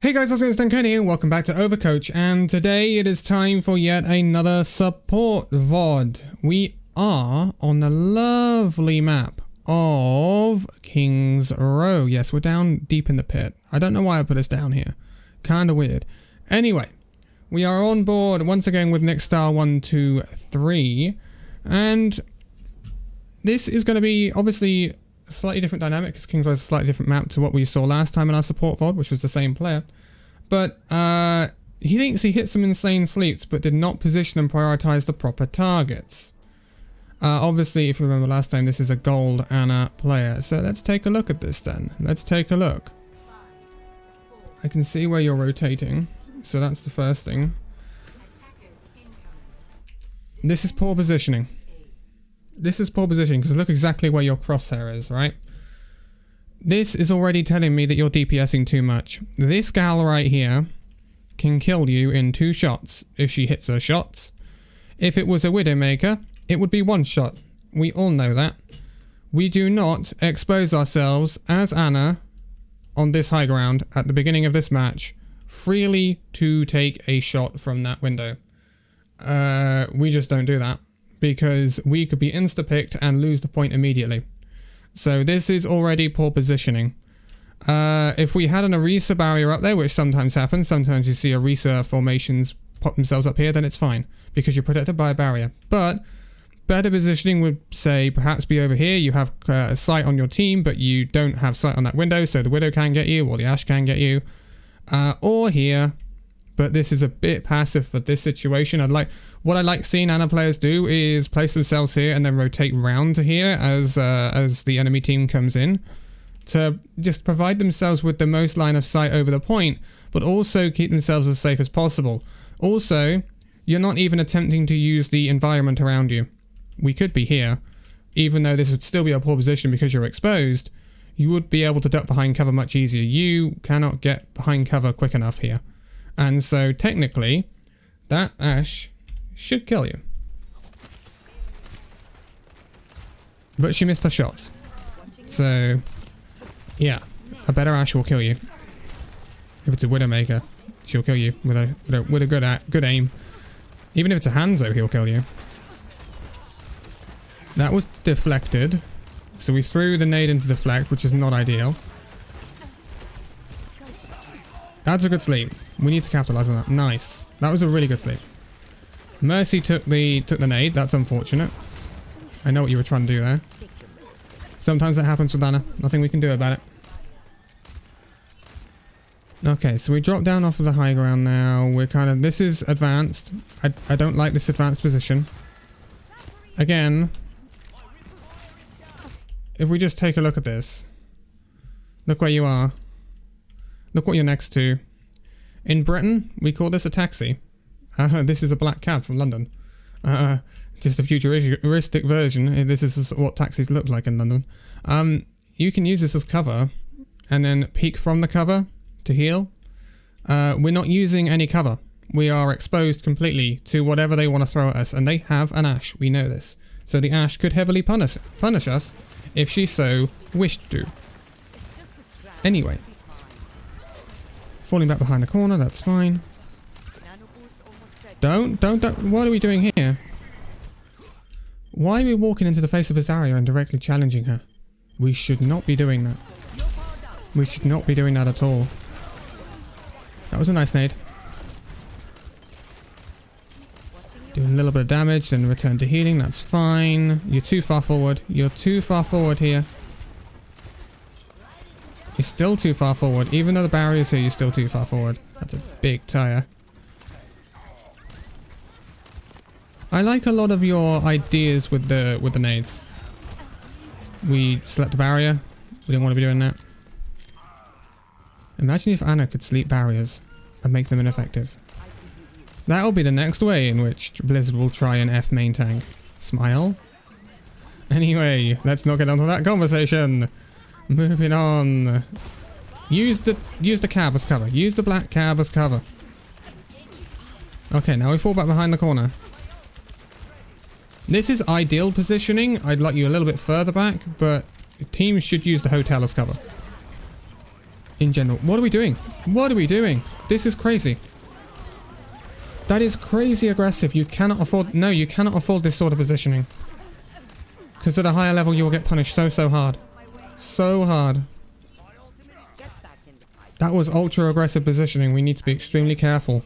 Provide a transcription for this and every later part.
Hey guys, it's Danconia and welcome back to Overcoach, and today it is time for yet another support VOD. We are on the lovely map of King's Row. Yes, we're down deep in the pit. I don't know why I put us down here. Kinda weird. Anyway, we are on board once again with Nick Star 123, and this is going to be obviously a slightly different dynamic because King's Row is a slightly different map to what we saw last time in our support VOD, which was the same player. But he thinks he hit some insane sleeps, but did not position and prioritize the proper targets. Obviously, if you remember last time, this is a gold Anna player. So let's take a look at this then. Let's take a look. I can see where you're rotating. So that's the first thing. This is poor positioning. This is poor positioning because look exactly where your crosshair is, right? This is already telling me that you're DPSing too much. This gal right here can kill you in 2 shots if she hits her shots. If it was a Widowmaker, it would be 1 shot. We all know that. We do not expose ourselves as Anna on this high ground at the beginning of this match freely to take a shot from that window. We just don't do that because we could be insta-picked and lose the point immediately. So this is already poor positioning. If we had an Orisa barrier up there, which sometimes happens, sometimes you see Orisa formations pop themselves up here, then it's fine, because you're protected by a barrier. But better positioning would say perhaps be over here. You have a sight on your team, but you don't have sight on that window, so the Widow can get you, or the Ashe can get you. Or here, but this is a bit passive for this situation. What I like seeing Anna players do is place themselves here and then rotate round to here as the enemy team comes in, to just provide themselves with the most line of sight over the point, but also keep themselves as safe as possible. Also, you're not even attempting to use the environment around you. We could be here, even though this would still be a poor position because you're exposed. You would be able to duck behind cover much easier. You cannot get behind cover quick enough here. And so technically, that Ashe should kill you. But she missed her shots. So, yeah, a better Ashe will kill you. If it's a Widowmaker, she'll kill you with a good aim. Even if it's a Hanzo, he'll kill you. That was deflected. So we threw the nade into deflect, which is not ideal. That's a good sleep. We need to capitalize on that. Nice. That was a really good sleep. Mercy took the nade. That's unfortunate. I know what you were trying to do there. Sometimes that happens with Anna. Nothing we can do about it. Okay, so we drop down off of the high ground now. We're kind of... This is advanced. I don't like this advanced position. Again, if we just take a look at this. Look where you are. Look what you're next to. In Britain, we call this a taxi. This is a black cab from London. Just a futuristic version. This is what taxis look like in London. You can use this as cover and then peek from the cover to heal. We're not using any cover. We are exposed completely to whatever they want to throw at us, and they have an Ashe. We know this. So the Ashe could heavily punish us if she so wished to. Anyway. Falling back behind the corner, that's fine. Don't. What are we doing here? Why are we walking into the face of Azaria and directly challenging her? We should not be doing that. We should not be doing that at all. That was a nice nade. Doing a little bit of damage, then return to healing, that's fine. You're too far forward. You're too far forward here. You're still too far forward. Even though the barrier's here, you're still too far forward. That's a big tire. I like a lot of your ideas with the nades. We slept the barrier. We didn't want to be doing that. Imagine if Anna could sleep barriers and make them ineffective. That'll be the next way in which Blizzard will try and F main tank. Smile. Anyway, let's not get onto that conversation. Moving on. Use the cab as cover. Use the black cab as cover. Okay, now we fall back behind the corner. This is ideal positioning. I'd like you a little bit further back, but teams should use the hotel as cover. in general. What are we doing? What are we doing? This is crazy. That is crazy aggressive. You cannot afford... No, you cannot afford this sort of positioning. Because at a higher level, you will get punished so hard. So hard. That was ultra aggressive positioning. We need to be extremely careful.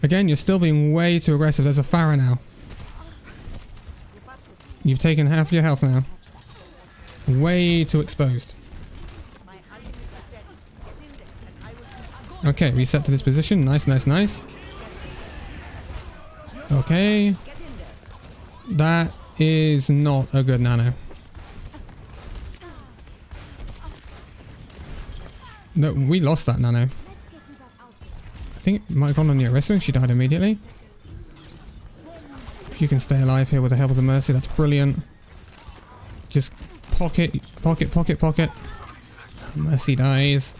Again, you're still being way too aggressive. There's a Pharah now. You've taken half your health now. Way too exposed. Okay, reset to this position. Nice, nice, nice. Okay. That is not a good nano. No, we lost that nano. I think it might have gone on the Orisa and she died immediately. If you can stay alive here with the help of the Mercy, that's brilliant. Just pocket, pocket, pocket, pocket. Mercy dies.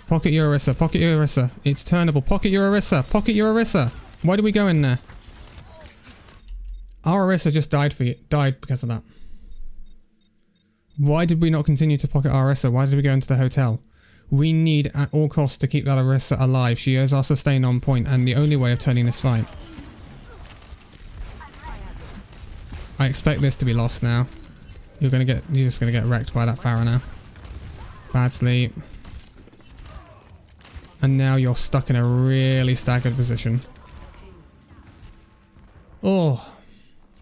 Pocket your Orisa, pocket your Orisa. It's turnable. Pocket your Orisa, pocket your Orisa. Why did we go in there? Our Orisa just died because of that. Why did we not continue to pocket our Orisa? Why did we go into the hotel? We need at all costs to keep that Orisa alive. She is our sustain on point and the only way of turning this fight. I expect this to be lost now. You're just gonna get wrecked by that Pharah now. Bad sleep. And now you're stuck in a really staggered position. Oh.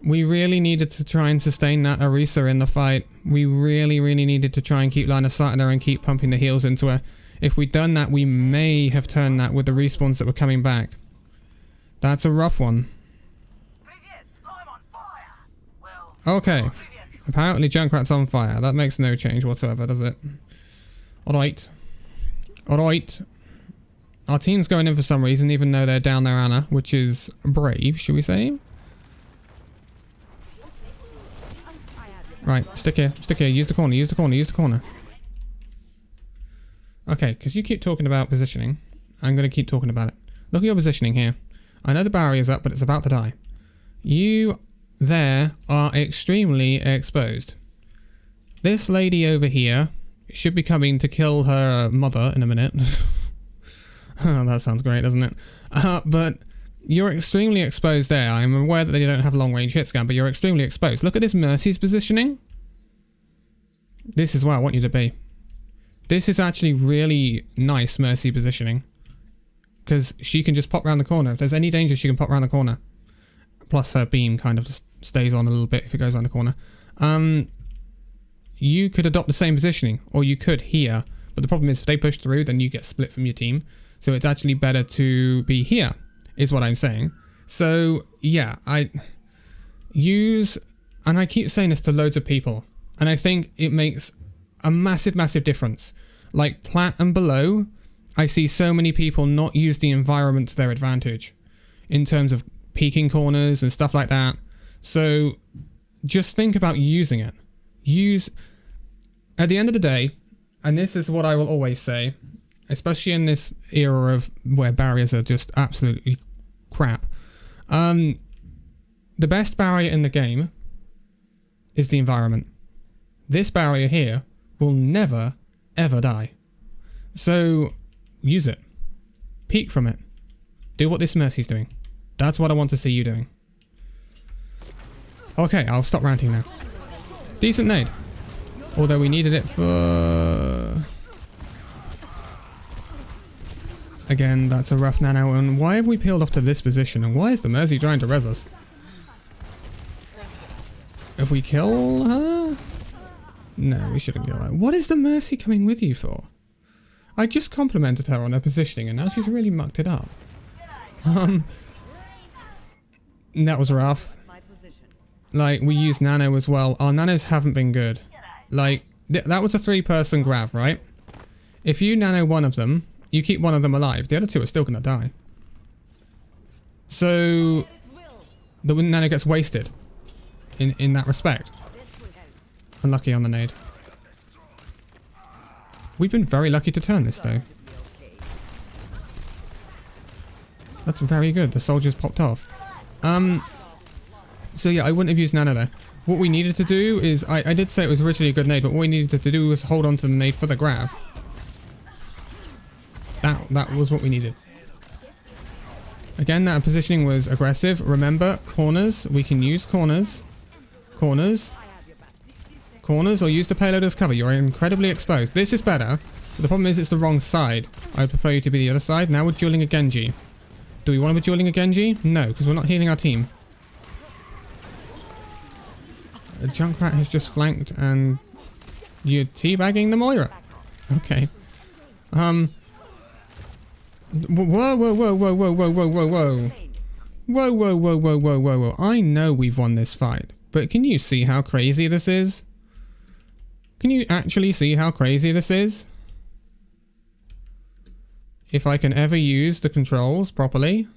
We really needed to try and sustain that Orisa in the fight. We really, really needed to try and keep line of sight on her and keep pumping the heals into her. If we'd done that, we may have turned that with the respawns that were coming back. That's a rough one. Okay. Apparently Junkrat's on fire. That makes no change whatsoever, does it? Alright. Alright. Our team's going in for some reason, even though they're down their Ana, which is brave, should we say? Right, stick here, use the corner, use the corner, use the corner. Okay, because you keep talking about positioning, I'm going to keep talking about it. Look at your positioning here. I know the barrier's up, but it's about to die. You there are extremely exposed. This lady over here should be coming to kill her mother in a minute. Oh, that sounds great, doesn't it? But you're extremely exposed there. I'm aware that they don't have long range hit scan, but you're extremely exposed. Look at this Mercy's positioning. This is where I want you to be. This is actually really nice Mercy positioning. Because she can just pop around the corner. If there's any danger, she can pop around the corner. Plus her beam kind of just stays on a little bit if it goes around the corner. You could adopt the same positioning, or you could here. But the problem is if they push through, then you get split from your team. So it's actually better to be here, is what I'm saying. So yeah, I use, and I keep saying this to loads of people, and I think it makes a massive, massive difference. Like plat and below, I see so many people not use the environment to their advantage in terms of peeking corners and stuff like that. So just think about using it. Use, at the end of the day, and this is what I will always say, especially in this era of where barriers are just absolutely crap. The best barrier in the game is the environment. This barrier here will never, ever die. So use it. Peek from it. Do what this Mercy's doing. That's what I want to see you doing. Okay, I'll stop ranting now. Decent nade. Although we needed it for... Again, that's a rough nano. And why have we peeled off to this position? And why is the Mercy trying to res us? If we kill her? No, we shouldn't kill her. What is the Mercy coming with you for? I just complimented her on her positioning and now she's really mucked it up. That was rough. Like, we used nano as well. Our nanos haven't been good. Like, that was a 3-person grab, right? If you nano one of them, you keep one of them alive. The other 2 are still going to die. So, the nano gets wasted in that respect. Unlucky on the nade. We've been very lucky to turn this, though. That's very good. The soldiers popped off. So yeah, I wouldn't have used nano there. What we needed to do is, I did say it was originally a good nade, but what we needed to do was hold on to the nade for the grab. That was what we needed. Again, that positioning was aggressive. Remember, corners, we can use corners. Corners. Corners, or use the payload as cover. You're incredibly exposed. This is better, but the problem is it's the wrong side. I would prefer you to be the other side. Now we're dueling a Genji. Do we want to be dueling a Genji? No, because we're not healing our team. A Junkrat has just flanked and you're teabagging the Moira. Okay. Whoa, whoa, whoa, whoa, whoa, whoa, whoa, whoa, whoa, whoa. Whoa, whoa, whoa, whoa, whoa, whoa, whoa. I know we've won this fight, but can you see how crazy this is? Can you actually see how crazy this is? If I can ever use the controls properly.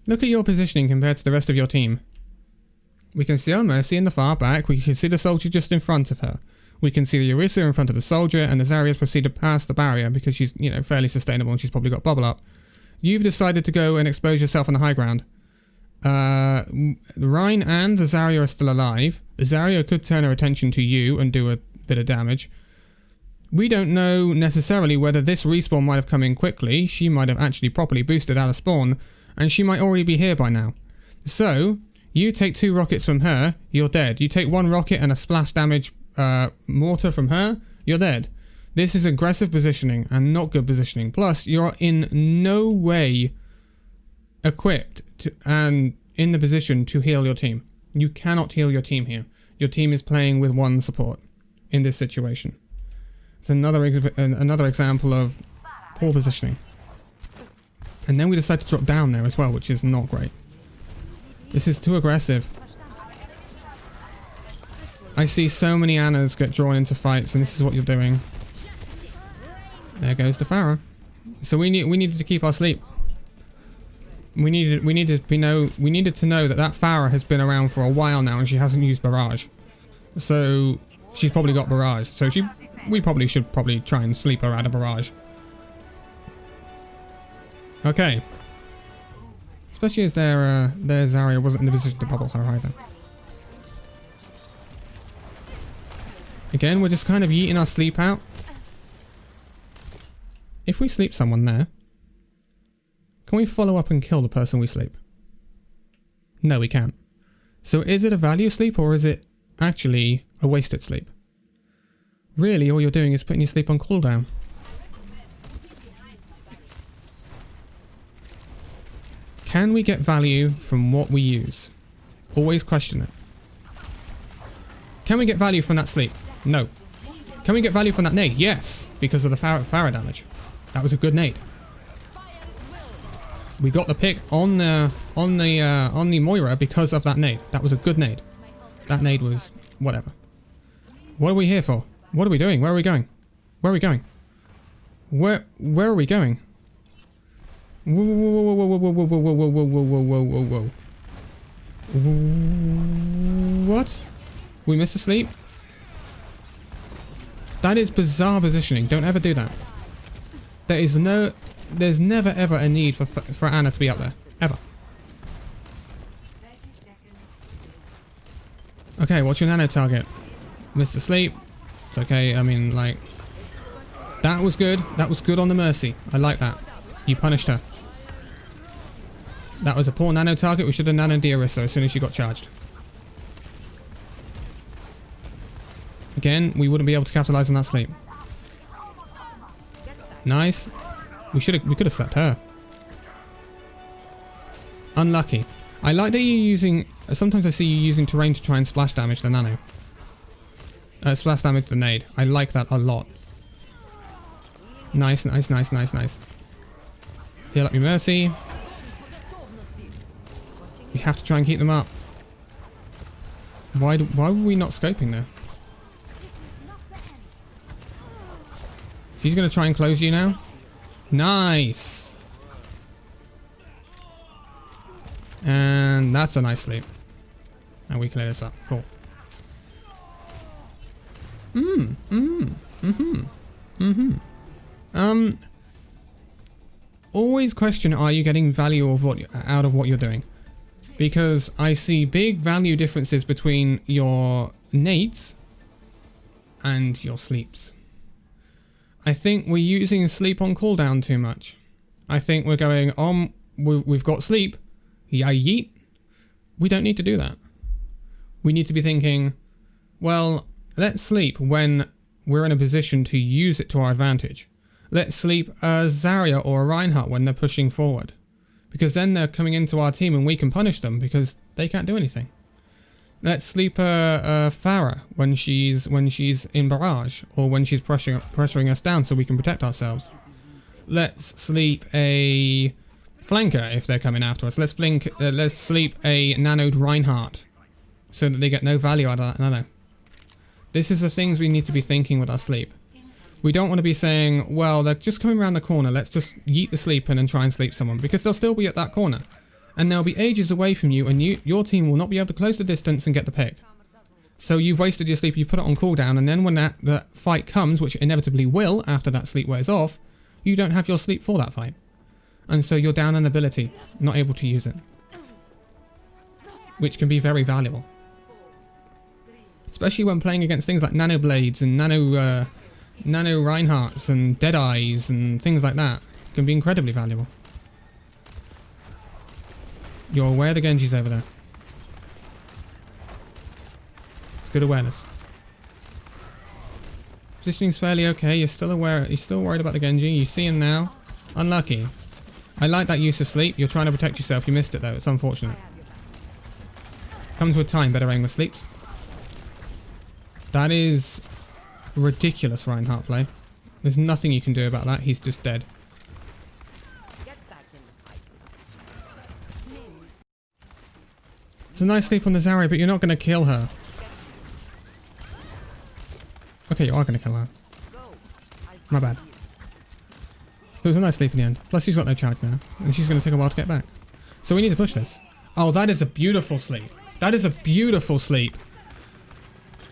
Look at your positioning compared to the rest of your team. We can see our Mercy in the far back. We can see the soldier just in front of her. We can see the Orisa in front of the soldier, and the Zarya's proceeded past the barrier because she's, you know, fairly sustainable and she's probably got bubble up. You've decided to go and expose yourself on the high ground. The Rhine and the Zarya are still alive. The Zarya could turn her attention to you and do a bit of damage. We don't know necessarily whether this respawn might have come in quickly. She might have actually properly boosted out of spawn, and she might already be here by now. So, you take 2 rockets from her, you're dead. You take 1 rocket and a splash damage mortar from her, you're dead. This is aggressive positioning and not good positioning. Plus, you're in no way equipped to, and in the position to heal your team. You cannot heal your team here. Your team is playing with 1 support in this situation. It's another example of poor positioning. And then we decide to drop down there as well, which is not great. This is too aggressive. I see so many Annas get drawn into fights, and this is what you're doing. There goes the Pharah. So we needed to keep our sleep. We needed to know that Pharah has been around for a while now, and she hasn't used barrage. So she's probably got barrage. So we probably should try and sleep her out of barrage. Okay. Especially as their Zarya wasn't in the position to bubble her either. Again, we're just kind of yeeting our sleep out. If we sleep someone there, can we follow up and kill the person we sleep? No, we can't. So is it a value sleep or is it actually a wasted sleep? Really, all you're doing is putting your sleep on cooldown. Can we get value from what we use? Always question it. Can we get value from that sleep? No. Can we get value from that nade? Yes, because of the Pharah damage. That was a good nade. We got the pick on the Moira because of that nade. That was a good nade. That nade was whatever. What are we here for? What are we doing? Where are we going? Where are we going? Where are we going? Whoa, whoa, whoa, whoa, whoa, whoa, whoa, whoa, whoa, whoa, whoa, whoa, whoa, whoa. What? We missed a sleep? That is bizarre positioning. Don't ever do that. There's never ever a need for Anna to be up there. Ever. Okay, what's your nano target? Missed a sleep. It's okay, I mean, like... That was good. That was good on the Mercy. I like that. You punished her. That was a poor nano target. We should have nanoed the Orisa as soon as she got charged. Again, we wouldn't be able to capitalize on that sleep. Nice. We could have slapped her. Unlucky. I like that you're using... Sometimes I see you using terrain to try and splash damage the nano. Splash damage the nade. I like that a lot. Nice, nice, nice, nice, nice. Heal up your Mercy. We have to try and keep them up. Why were we not scoping there? She's going to try and close you now. Nice. And that's a nice sleep. And we clear this up. Cool. Always question, are you getting value of out of what you're doing? Because I see big value differences between your nades and your sleeps. I think we're using sleep on cooldown too much. I think we're going on, we've got sleep, yeah yeet. We don't need to do that. We need to be thinking, well, let's sleep when we're in a position to use it to our advantage. Let's sleep a Zarya or a Reinhardt when they're pushing forward. Because then they're coming into our team and we can punish them because they can't do anything. Let's sleep a Pharah when she's in barrage or when she's pressuring us down so we can protect ourselves. Let's sleep a flanker if they're coming after us. Let's sleep a nanoed Reinhardt so that they get no value out of that nano. This is the things we need to be thinking with our sleep. We don't want to be saying, well, they're just coming around the corner, let's just yeet the sleep in and try and sleep someone, because they'll still be at that corner. And they'll be ages away from you, and your team will not be able to close the distance and get the pick. So you've wasted your sleep, you put it on cooldown, and then when that fight comes, which it inevitably will after that sleep wears off, you don't have your sleep for that fight. And so you're down an ability, not able to use it. Which can be very valuable. Especially when playing against things like nano blades and nano Reinhardts and Deadeyes and things like that. It can be incredibly valuable. You're aware the Genji's over there. It's good awareness. Positioning's fairly okay. You're still aware. You're still worried about the Genji. You see him now. Unlucky. I like that use of sleep. You're trying to protect yourself. You missed it though. It's unfortunate. Comes with time. Better aim with sleeps. That is ridiculous Reinhardt play. There's nothing you can do about that. He's just dead. It's a nice sleep on the Zarya, but you're not going to kill her. Okay, you are going to kill her. My bad. It was a nice sleep in the end. Plus she's got no charge now. And she's going to take a while to get back. So we need to push this. Oh, that is a beautiful sleep. That is a beautiful sleep.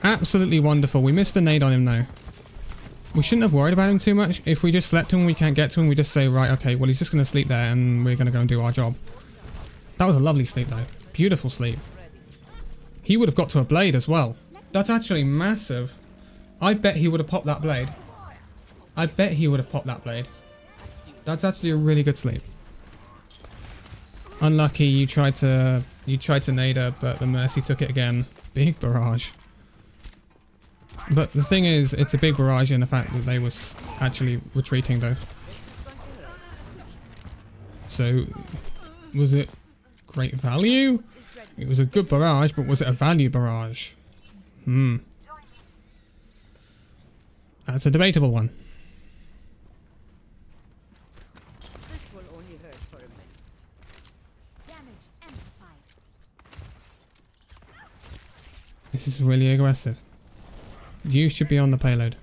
Absolutely wonderful. We missed a nade on him though. We shouldn't have worried about him too much. If we just slept him and we can't get to him, we just say, right, okay, well he's just going to sleep there and we're going to go and do our job. That was a lovely sleep though. Beautiful sleep. He would have got to a blade as well. That's actually massive. I bet he would have popped that blade. I bet he would have popped that blade. That's actually a really good sleep. Unlucky you tried to nade her, but the Mercy took it again. Big barrage. But the thing is, it's a big barrage in the fact that they were actually retreating though. So, was it great value? It was a good barrage, but was it a value barrage? That's a debatable one. This is really aggressive. You should be on the payload.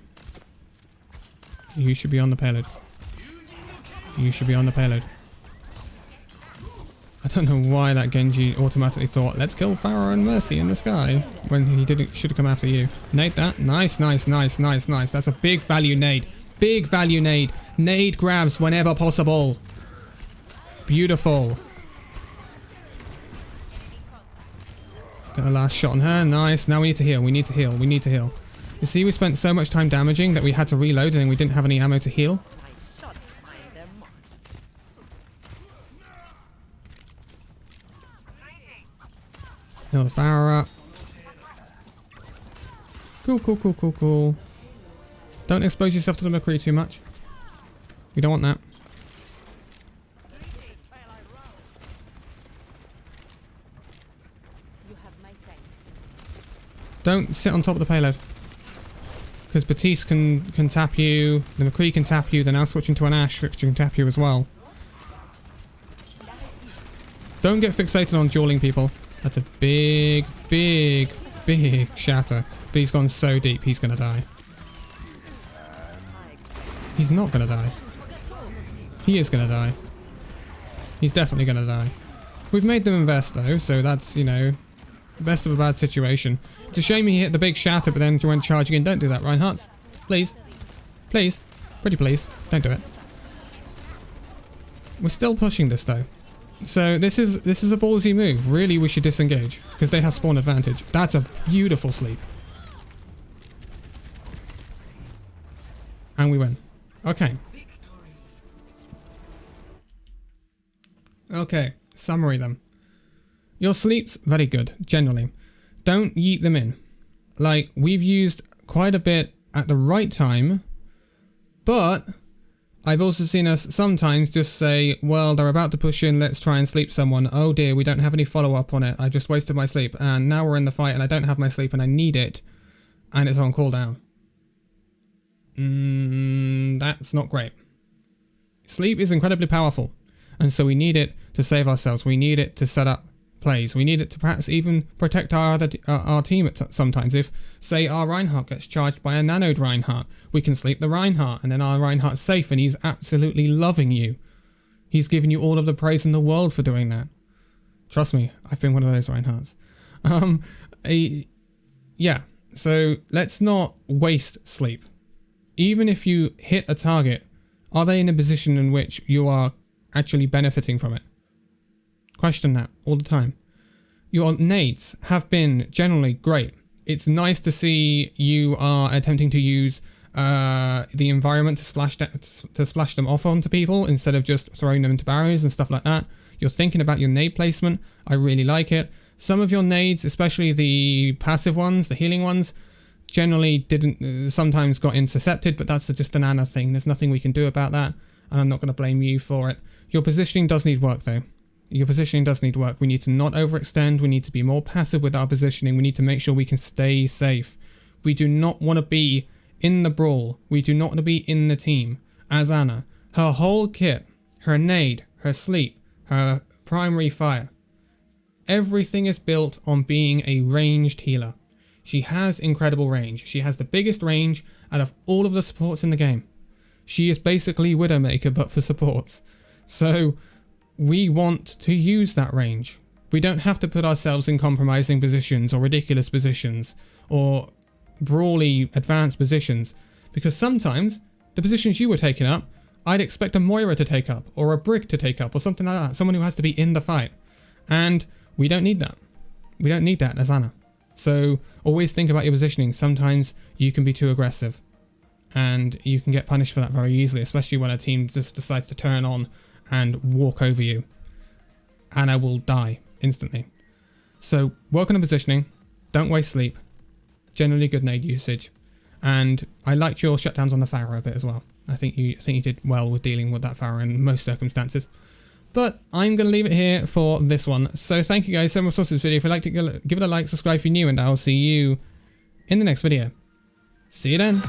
You should be on the payload. You should be on the payload. I don't know why that Genji automatically thought, let's kill Pharah and Mercy in the sky, when he should have come after you. Nade that. Nice, nice, nice, nice, nice. That's a big value nade. Big value nade. Nade grabs whenever possible. Beautiful. Got a last shot on her. Nice. Now we need to heal. We need to heal. We need to heal. You see, we spent so much time damaging that we had to reload and we didn't have any ammo to heal. Heal the Pharah up. Cool, cool, cool, cool, cool. Don't expose yourself to the McCree too much. We don't want that. Don't sit on top of the payload. Because Batiste can tap you, the McCree can tap you, they're now switching to an Ashe which can tap you as well. Don't get fixated on dueling people. That's a big, big, big shatter. But he's gone so deep, he's going to die. He's not going to die. He is going to die. He's definitely going to die. We've made them invest though, so that's, you know, best of a bad situation. It's a shame he hit the big shatter, but then went charging in. Don't do that, Reinhardt. Please. Please. Pretty please. Don't do it. We're still pushing this though. So this is a ballsy move. Really, we should disengage because they have spawn advantage. That's a beautiful sleep. And we win. Okay. Okay, summary them. Your sleep's very good, generally. Don't yeet them in. Like, we've used quite a bit at the right time, but I've also seen us sometimes just say, well, they're about to push in, let's try and sleep someone. Oh dear, we don't have any follow-up on it. I just wasted my sleep, and now we're in the fight and I don't have my sleep and I need it, and it's on cooldown. That's not great. Sleep is incredibly powerful, and so we need it to save ourselves. We need it to set up plays. We need it to perhaps even protect our team at sometimes. If, say, our Reinhardt gets charged by a nanoed Reinhardt, we can sleep the Reinhardt, and then our Reinhardt's safe, and he's absolutely loving you. He's giving you all of the praise in the world for doing that. Trust me, I've been one of those Reinhardts. Yeah, so let's not waste sleep. Even if you hit a target, are they in a position in which you are actually benefiting from it? Question that all the time. Your nades have been generally great. It's nice to see you are attempting to use the environment to splash them off onto people instead of just throwing them into barriers and stuff like that. You're thinking about your nade placement. I really like it. Some of your nades, especially the passive ones, the healing ones, generally sometimes got intercepted, but that's just an Ana thing. There's nothing we can do about that, and I'm not going to blame you for it. Your positioning does need work, though. Your positioning does need work. We need to not overextend. We need to be more passive with our positioning. We need to make sure we can stay safe. We do not want to be in the brawl. We do not want to be in the team as Ana. Her whole kit, her nade, her sleep, her primary fire, everything is built on being a ranged healer. She has incredible range. She has the biggest range out of all of the supports in the game. She is basically Widowmaker, but for supports. So we want to use that range. We don't have to put ourselves in compromising positions or ridiculous positions or brawly advanced positions, because sometimes the positions you were taking up, I'd expect a Moira to take up or a Brig to take up or something like that. Someone who has to be in the fight. And we don't need that. We don't need that as Ana. So always think about your positioning. Sometimes you can be too aggressive and you can get punished for that very easily, especially when a team just decides to turn on and walk over you. Ana will die instantly. So work on the positioning. Don't waste sleep. Generally good nade usage. And I liked your shutdowns on the Pharaoh a bit as well. I think you did well with dealing with that Pharaoh in most circumstances. But I'm going to leave it here for this one. So thank you guys so much for watching this video. If you liked it, give it a like, subscribe if you're new, and I'll see you in the next video. See you then.